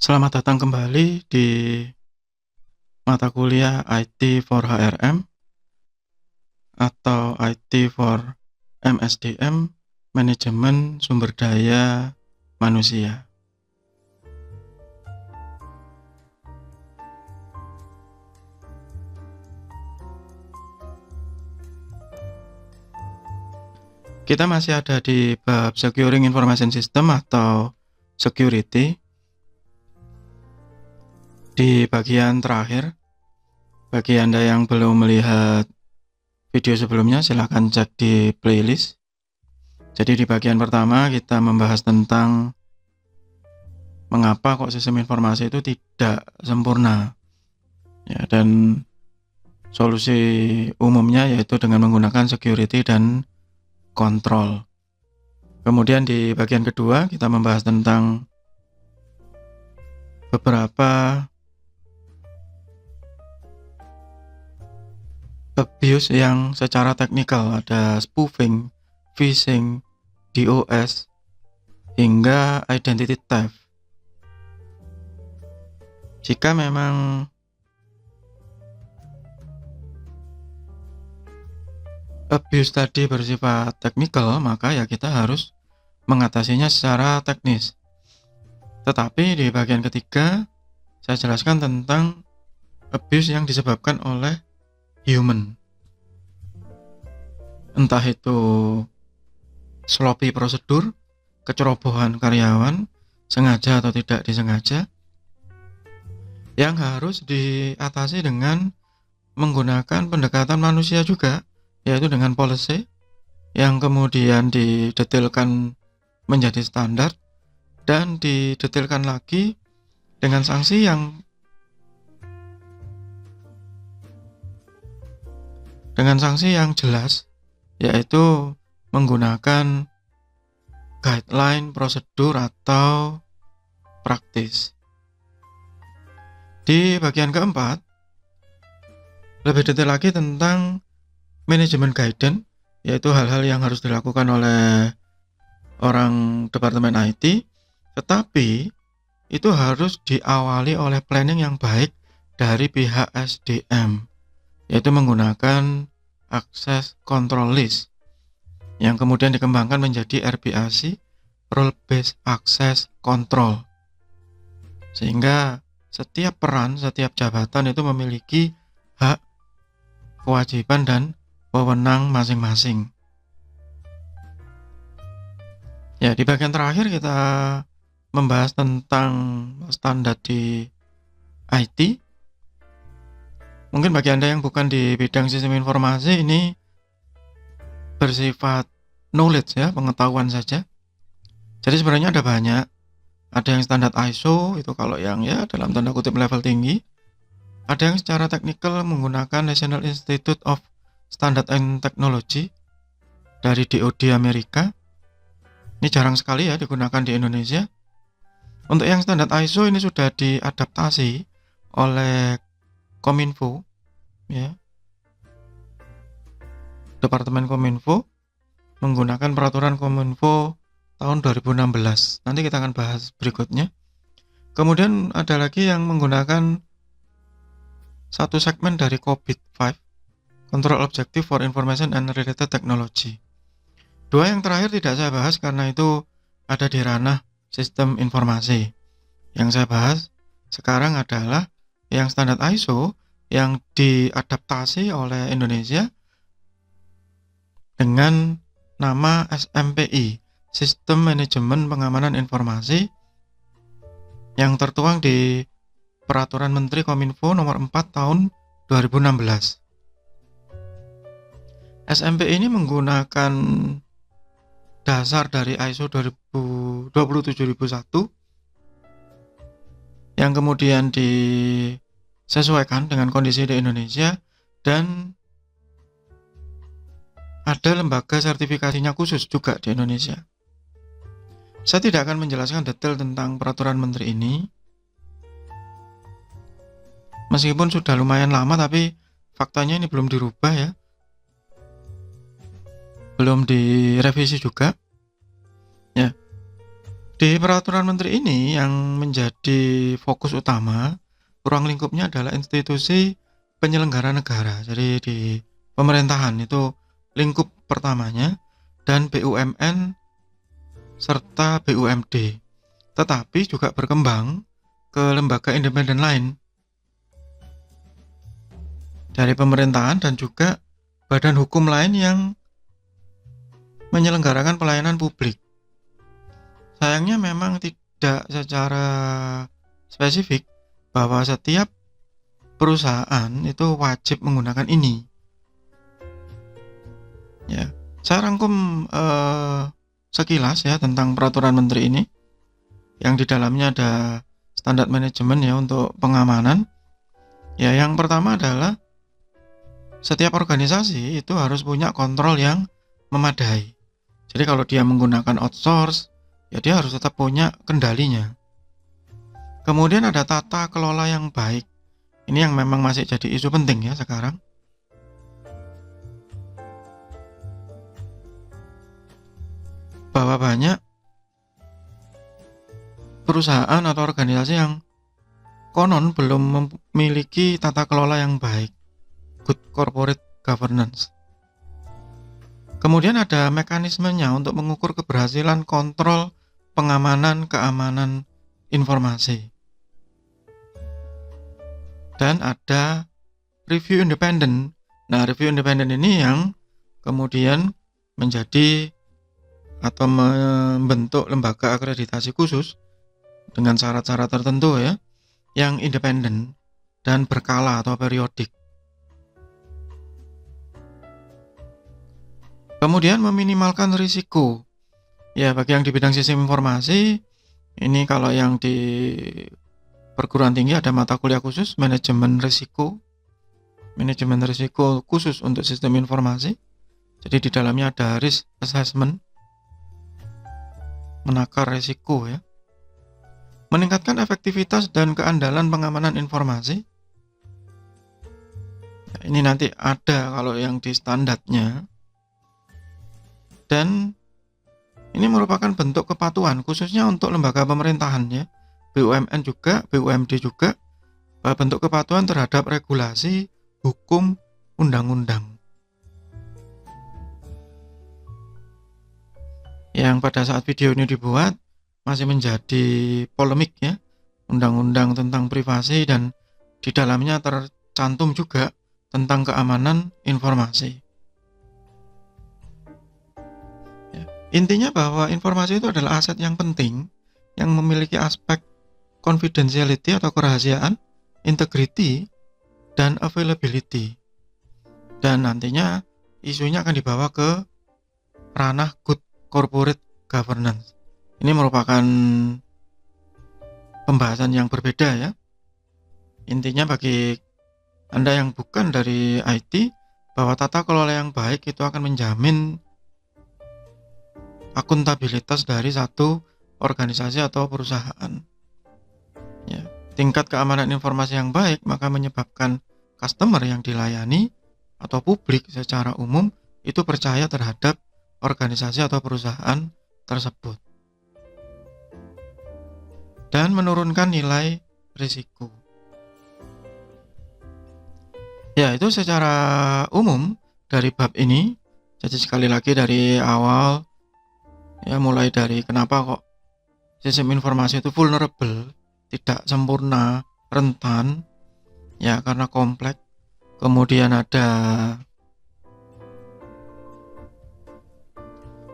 Selamat datang kembali di mata kuliah IT for HRM atau IT for MSDM, Manajemen Sumber Daya Manusia. Kita masih ada di bab Securing Information System atau Security. Di bagian terakhir, bagi Anda yang belum melihat video sebelumnya, silahkan cek di playlist. Jadi di bagian pertama kita membahas tentang mengapa kok sistem informasi itu tidak sempurna. Ya, dan solusi umumnya yaitu dengan menggunakan security dan kontrol. Kemudian di bagian kedua kita membahas tentang beberapa abuse yang secara teknikal, ada spoofing, phishing, DOS, hingga identity theft. Jika memang abuse tadi bersifat teknikal, maka ya kita harus mengatasinya secara teknis. Tetapi di bagian ketiga, saya jelaskan tentang abuse yang disebabkan oleh human. Entah itu sloppy prosedur, kecerobohan karyawan, sengaja atau tidak disengaja, yang harus diatasi dengan menggunakan pendekatan manusia juga, yaitu dengan policy yang kemudian didetailkan menjadi standar dan didetailkan lagi dengan sanksi yang jelas, yaitu menggunakan guideline, prosedur, atau praktis. Di bagian keempat, lebih detail lagi tentang manajemen guidance, yaitu hal-hal yang harus dilakukan oleh orang Departemen IT, tetapi itu harus diawali oleh planning yang baik dari pihak SDM, yaitu menggunakan Access Control List, yang kemudian dikembangkan menjadi RBAC, Role Based Access Control, sehingga setiap peran, setiap jabatan itu memiliki hak, kewajiban, dan wewenang masing-masing. Ya, di bagian terakhir kita membahas tentang standar di IT. Mungkin bagi Anda yang bukan di bidang sistem informasi, ini bersifat knowledge ya, pengetahuan saja. Jadi sebenarnya ada banyak. Ada yang standar ISO, itu kalau yang ya dalam tanda kutip level tinggi. Ada yang secara teknikal menggunakan National Institute of Standard and Technology dari DoD Amerika. Ini jarang sekali ya digunakan di Indonesia. Untuk yang standar ISO ini sudah diadaptasi oleh Kominfo, ya. Departemen Kominfo menggunakan peraturan Kominfo tahun 2016. Nanti kita akan bahas berikutnya. Kemudian ada lagi yang menggunakan satu segmen dari COVID-5, Control Objective for Information and Related Technology. Dua yang terakhir tidak saya bahas karena itu ada di ranah sistem informasi. Yang saya bahas sekarang adalah yang standar ISO yang diadaptasi oleh Indonesia dengan nama SMPI, Sistem Manajemen Pengamanan Informasi, yang tertuang di Peraturan Menteri Kominfo nomor 4 tahun 2016. SMPI ini menggunakan dasar dari ISO 27001 yang kemudian disesuaikan dengan kondisi di Indonesia, dan ada lembaga sertifikasinya khusus juga di Indonesia. Saya tidak akan menjelaskan detail tentang peraturan menteri ini, meskipun sudah lumayan lama, tapi faktanya ini belum dirubah ya, belum direvisi juga. Ya, Di peraturan menteri ini yang menjadi fokus utama, ruang lingkupnya adalah institusi penyelenggara negara. Jadi di pemerintahan itu lingkup pertamanya dan BUMN serta BUMD. Tetapi juga berkembang ke lembaga independen lain dari pemerintahan dan juga badan hukum lain yang menyelenggarakan pelayanan publik. Sayangnya memang tidak secara spesifik bahwa setiap perusahaan itu wajib menggunakan ini. Ya, saya rangkum sekilas ya tentang peraturan menteri ini, yang di dalamnya ada standar manajemen ya untuk pengamanan. Ya, yang pertama adalah setiap organisasi itu harus punya kontrol yang memadai. Jadi kalau dia menggunakan outsource, ya dia harus tetap punya kendalinya. Kemudian ada tata kelola yang baik. Ini yang memang masih jadi isu penting ya sekarang. Bahwa banyak perusahaan atau organisasi yang konon belum memiliki tata kelola yang baik, good corporate governance. Kemudian ada mekanismenya untuk mengukur keberhasilan kontrol pengamanan keamanan informasi. Dan ada review independen. Nah, review independen ini yang kemudian menjadi atau membentuk lembaga akreditasi khusus dengan syarat-syarat tertentu ya, yang independen dan berkala atau periodik. Kemudian meminimalkan risiko. Ya, bagi yang di bidang sistem informasi, ini kalau yang di perguruan tinggi ada mata kuliah khusus manajemen risiko khusus untuk sistem informasi. Jadi di dalamnya ada risk assessment, menakar risiko ya. Meningkatkan efektivitas dan keandalan pengamanan informasi. Nah, ini nanti ada kalau yang di standarnya. Dan ini merupakan bentuk kepatuhan khususnya untuk lembaga pemerintahan ya, BUMN juga, BUMD juga, bentuk kepatuhan terhadap regulasi, hukum, undang-undang. Yang pada saat video ini dibuat masih menjadi polemik ya, undang-undang tentang privasi, dan di dalamnya tercantum juga tentang keamanan informasi. Intinya bahwa informasi itu adalah aset yang penting yang memiliki aspek confidentiality atau kerahasiaan, integrity, dan availability. Dan nantinya isunya akan dibawa ke ranah good corporate governance. Ini merupakan pembahasan yang berbeda ya. Intinya bagi Anda yang bukan dari IT, bahwa tata kelola yang baik itu akan menjamin akuntabilitas dari satu organisasi atau perusahaan. Ya, tingkat keamanan informasi yang baik maka menyebabkan customer yang dilayani atau publik secara umum itu percaya terhadap organisasi atau perusahaan tersebut. Dan menurunkan nilai risiko. Ya, itu secara umum dari bab ini. Jadi sekali lagi dari awal ya, mulai dari kenapa kok sistem informasi itu vulnerable, tidak sempurna, rentan, ya karena kompleks. Kemudian ada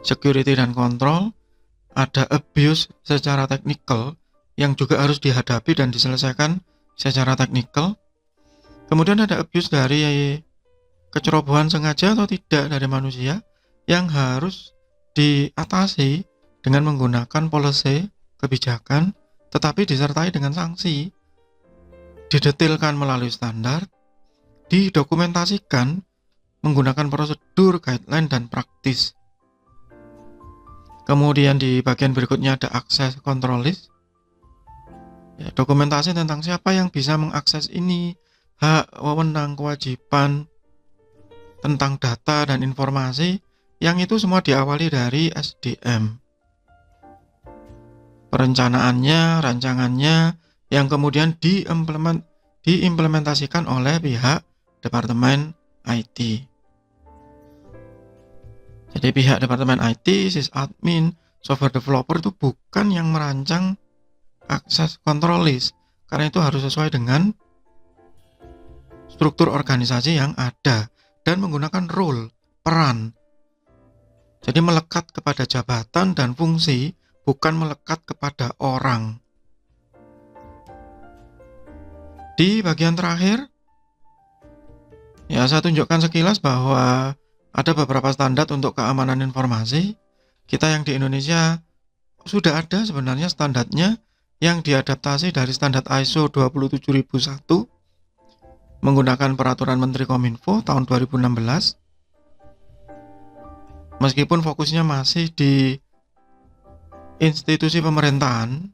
security dan kontrol, ada abuse secara teknikal yang juga harus dihadapi dan diselesaikan secara teknikal. Kemudian ada abuse dari kecerobohan sengaja atau tidak dari manusia yang harus diatasi dengan menggunakan policy, kebijakan, tetapi disertai dengan sanksi, didetailkan melalui standar, didokumentasikan menggunakan prosedur, guideline, dan praktis. Kemudian di bagian berikutnya ada access control list, ya, dokumentasi tentang siapa yang bisa mengakses ini, hak, wewenang, kewajiban, tentang data dan informasi, yang itu semua diawali dari SDM. perencanaannya, rancangannya, yang kemudian diimplementasikan oleh pihak Departemen IT. Jadi pihak Departemen IT, sysadmin, software developer itu bukan yang merancang access control list, karena itu harus sesuai dengan struktur organisasi yang ada dan menggunakan role, peran. Jadi melekat kepada jabatan dan fungsi, bukan melekat kepada orang. Di bagian terakhir, ya saya tunjukkan sekilas bahwa ada beberapa standar untuk keamanan informasi. Kita yang di Indonesia sudah ada sebenarnya standarnya yang diadaptasi dari standar ISO 27001 menggunakan peraturan Menteri Kominfo tahun 2016. Meskipun fokusnya masih di institusi pemerintahan,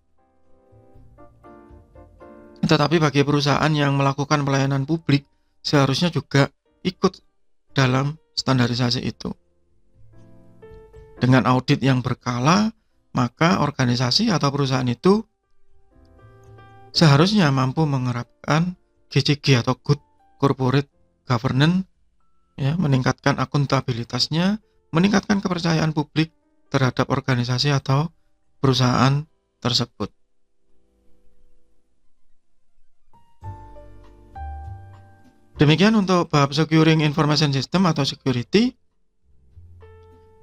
tetapi bagi perusahaan yang melakukan pelayanan publik seharusnya juga ikut dalam standarisasi itu. Dengan audit yang berkala, maka organisasi atau perusahaan itu seharusnya mampu menerapkan GCG atau Good Corporate Governance, ya, meningkatkan akuntabilitasnya, meningkatkan kepercayaan publik terhadap organisasi atau perusahaan tersebut. Demikian untuk bab Securing Information System atau Security.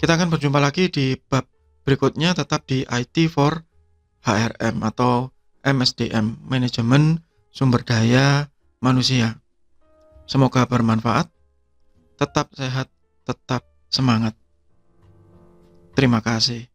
Kita akan berjumpa lagi di bab berikutnya, tetap di IT for HRM atau MSDM, Manajemen Sumber Daya Manusia. Semoga bermanfaat. Tetap sehat, tetap semangat. Terima kasih.